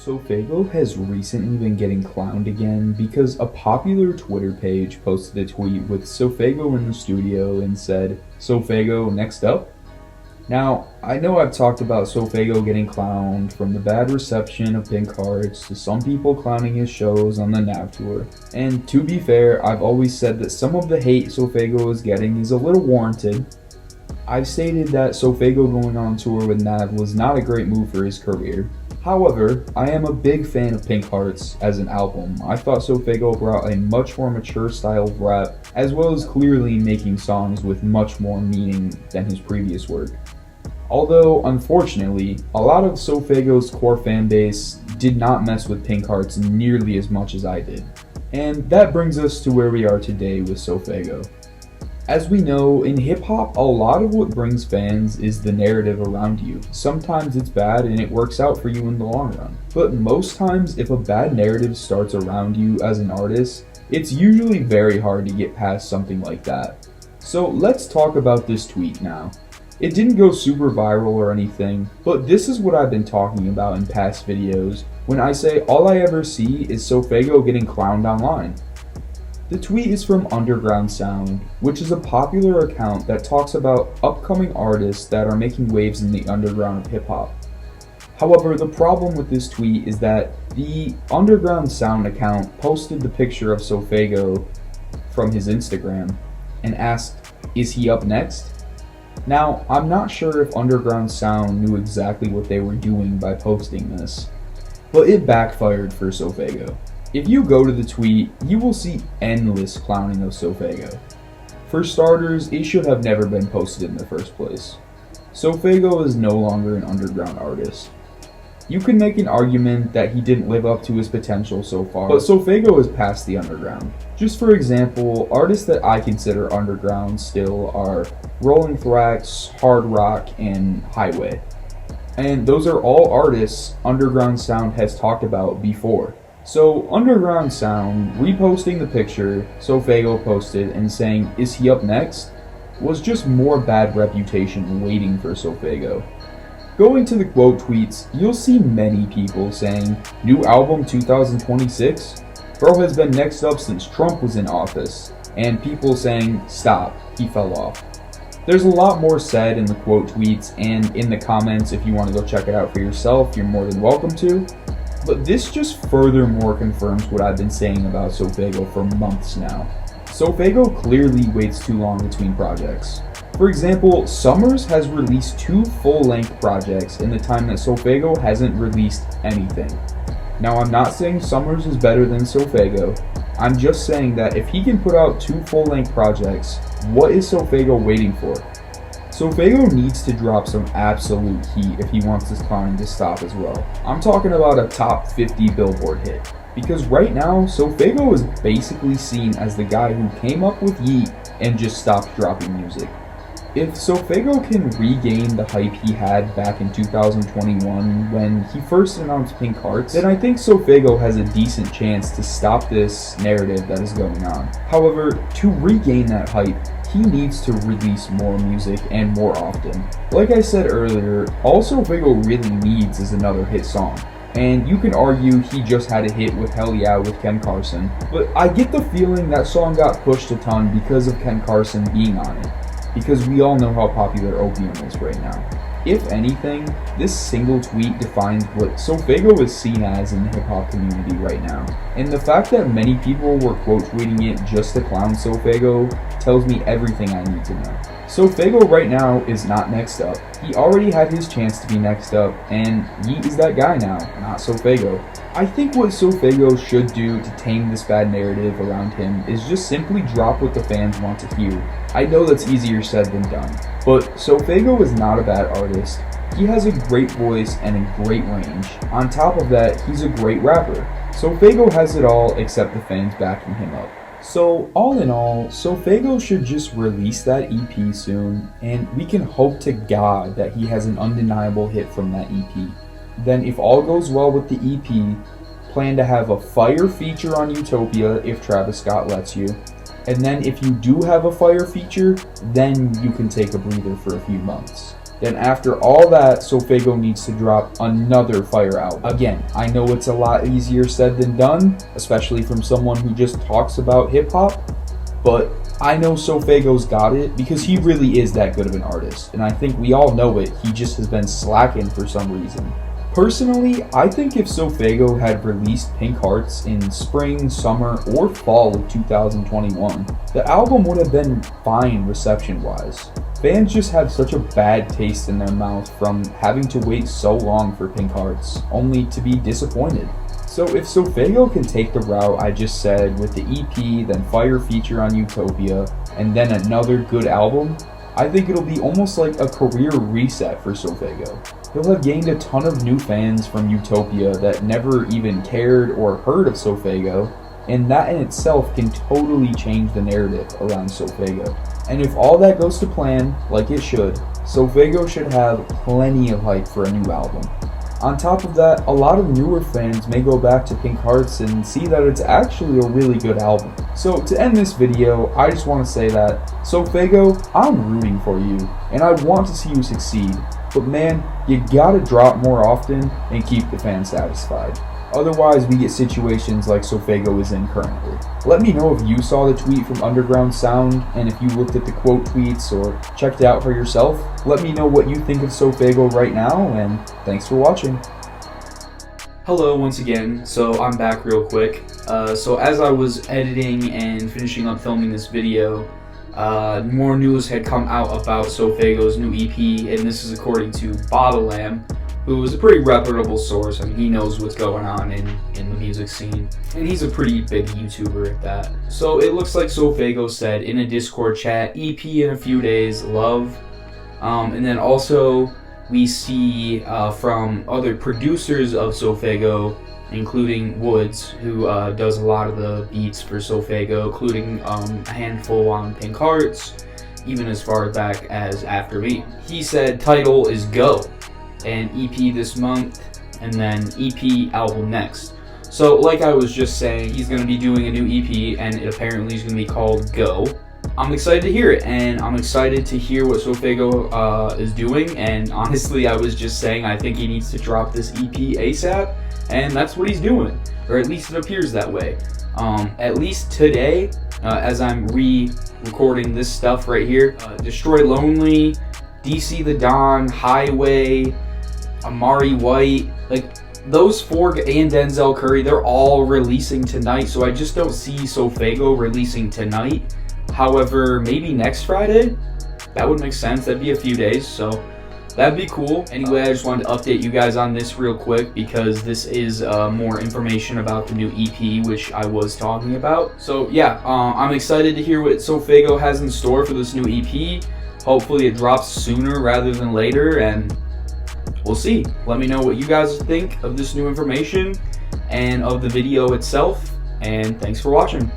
Sofaygo has recently been getting clowned again because a popular Twitter page posted a tweet with Sofaygo in the studio and said, "Sofaygo next up?" Now, I know I've talked about Sofaygo getting clowned from the bad reception of Pink Hearts to some people clowning his shows on the Nav tour. And to be fair, I've always said that some of the hate Sofaygo is getting is a little warranted. I've stated that Sofaygo going on tour with Nav was not a great move for his career. However, I am a big fan of Pink Hearts as an album. I thought Sofaygo brought a much more mature style of rap, as well as clearly making songs with much more meaning than his previous work. Although, unfortunately, a lot of Sofaygo's core fanbase did not mess with Pink Hearts nearly as much as I did. And that brings us to where we are today with Sofaygo. As we know, in hip-hop, a lot of what brings fans is the narrative around you. Sometimes it's bad and it works out for you in the long run. But most times, if a bad narrative starts around you as an artist, it's usually very hard to get past something like that. So let's talk about this tweet now. It didn't go super viral or anything, but this is what I've been talking about in past videos when I say all I ever see is Sofaygo getting clowned online. The tweet is from Underground Sound, which is a popular account that talks about upcoming artists that are making waves in the underground of hip-hop. However, the problem with this tweet is that the Underground Sound account posted the picture of Sofaygo from his Instagram and asked, "Is he up next?" Now, I'm not sure if Underground Sound knew exactly what they were doing by posting this, but it backfired for Sofaygo. If you go to the tweet, you will see endless clowning of Sofaygo. For starters, it should have never been posted in the first place. Sofaygo is no longer an underground artist. You can make an argument that he didn't live up to his potential so far, but Sofaygo is past the underground. Just for example, artists that I consider underground still are Rolling Thrax, Hard Rock, and Highway. And those are all artists Underground Sound has talked about before. So Underground Sound reposting the picture Sofaygo posted and saying, "Is he up next?" was just more bad reputation waiting for Sofaygo. Going to the quote tweets, you'll see many people saying, "New album 2026? Bro has been next up since Trump was in office." And people saying, "Stop, he fell off." There's a lot more said in the quote tweets and in the comments. If you want to go check it out for yourself, you're more than welcome to. But this just furthermore confirms what I've been saying about Sofaygo for months now. Sofaygo clearly waits too long between projects. For example, Summers has released 2 full-length projects in the time that Sofaygo hasn't released anything. Now, I'm not saying Summers is better than Sofaygo. I'm just saying that if he can put out 2 full-length projects, what is Sofaygo waiting for? Sofaygo needs to drop some absolute heat if he wants this clowning to stop as well. I'm talking about a top 50 Billboard hit. Because right now, Sofaygo is basically seen as the guy who came up with Yeet and just stopped dropping music. If Sofaygo can regain the hype he had back in 2021 when he first announced Pink Hearts, then I think Sofaygo has a decent chance to stop this narrative that is going on. However, to regain that hype, he needs to release more music and more often. Like I said earlier, all Sofaygo really needs is another hit song. And you can argue he just had a hit with Hell Yeah with Ken Carson, but I get the feeling that song got pushed a ton because of Ken Carson being on it. Because we all know how popular Opium is right now. If anything, this single tweet defines what Sofaygo is seen as in the hip-hop community right now. And the fact that many people were quote tweeting it just to clown Sofaygo tells me everything I need to know. Sofaygo right now is not next up. He already had his chance to be next up, and Yeet is that guy now, not Sofaygo. I think what Sofaygo should do to tame this bad narrative around him is just simply drop what the fans want to hear. I know that's easier said than done, but Sofaygo is not a bad artist. He has a great voice and a great range. On top of that, he's a great rapper. Sofaygo has it all except the fans backing him up. So all in all, Sofaygo should just release that EP soon, and we can hope to God that he has an undeniable hit from that EP. Then if all goes well with the EP, plan to have a fire feature on Utopia if Travis Scott lets you. And then if you do have a fire feature, then you can take a breather for a few months. then after all that, Sofaygo needs to drop another fire album. Again, I know it's a lot easier said than done, especially from someone who just talks about hip-hop, but I know Sofaygo's got it because he really is that good of an artist, and I think we all know it. He just has been slacking for some reason. Personally, I think if Sofaygo had released Pink Hearts in spring, summer, or fall of 2021, the album would have been fine reception-wise. Fans just have such a bad taste in their mouth from having to wait so long for Pink Hearts, only to be disappointed. So if Sofaygo can take the route I just said with the EP, then fire feature on Utopia, and then another good album, I think it'll be almost like a career reset for Sofaygo. He'll have gained a ton of new fans from Utopia that never even cared or heard of Sofaygo, and that in itself can totally change the narrative around Sofaygo. And if all that goes to plan, like it should, Sofaygo should have plenty of hype for a new album. On top of that, a lot of newer fans may go back to Pink Hearts and see that it's actually a really good album. So to end this video, I just want to say that, Sofaygo, I'm rooting for you, and I want to see you succeed. But man, you gotta drop more often and keep the fans satisfied. Otherwise, we get situations like Sofaygo is in currently. Let me know if you saw the tweet from Underground Sound, and if you looked at the quote tweets or checked it out for yourself. Let me know what you think of Sofaygo right now, and thanks for watching. Hello once again, so I'm back real quick. So as I was editing and finishing up filming this video, more news had come out about Sofaygo's new EP, and this is according to Bottlelam, who is a pretty reputable source. I mean, he knows what's going on in the music scene, and he's a pretty big YouTuber at that. So it looks like Sofaygo said in a Discord chat, EP in a few days, love. And then also we see from other producers of Sofaygo, including Woods, who does a lot of the beats for Sofaygo, including a handful on Pink Hearts, even as far back as After Me. He said title is Go, and EP this month, and then EP album next. So like I was just saying, he's going to be doing a new EP, and it apparently is going to be called Go. I'm excited to hear it, and I'm excited to hear what Sofaygo is doing, and honestly, I was just saying I think he needs to drop this EP ASAP, and that's what he's doing, or at least it appears that way. At least today, as I'm re-recording this stuff right here, Destroy Lonely, DC the Don, Highway, Amari White, like those four, and Denzel Curry, they're all releasing tonight, so I just don't see Sofaygo releasing tonight. However, maybe next Friday? That would make sense. That'd be a few days, so that'd be cool. Anyway, I just wanted to update you guys on this real quick because this is more information about the new EP, which I was talking about. So yeah, I'm excited to hear what Sofaygo has in store for this new EP. Hopefully it drops sooner rather than later, and we'll see. Let me know what you guys think of this new information and of the video itself, and thanks for watching.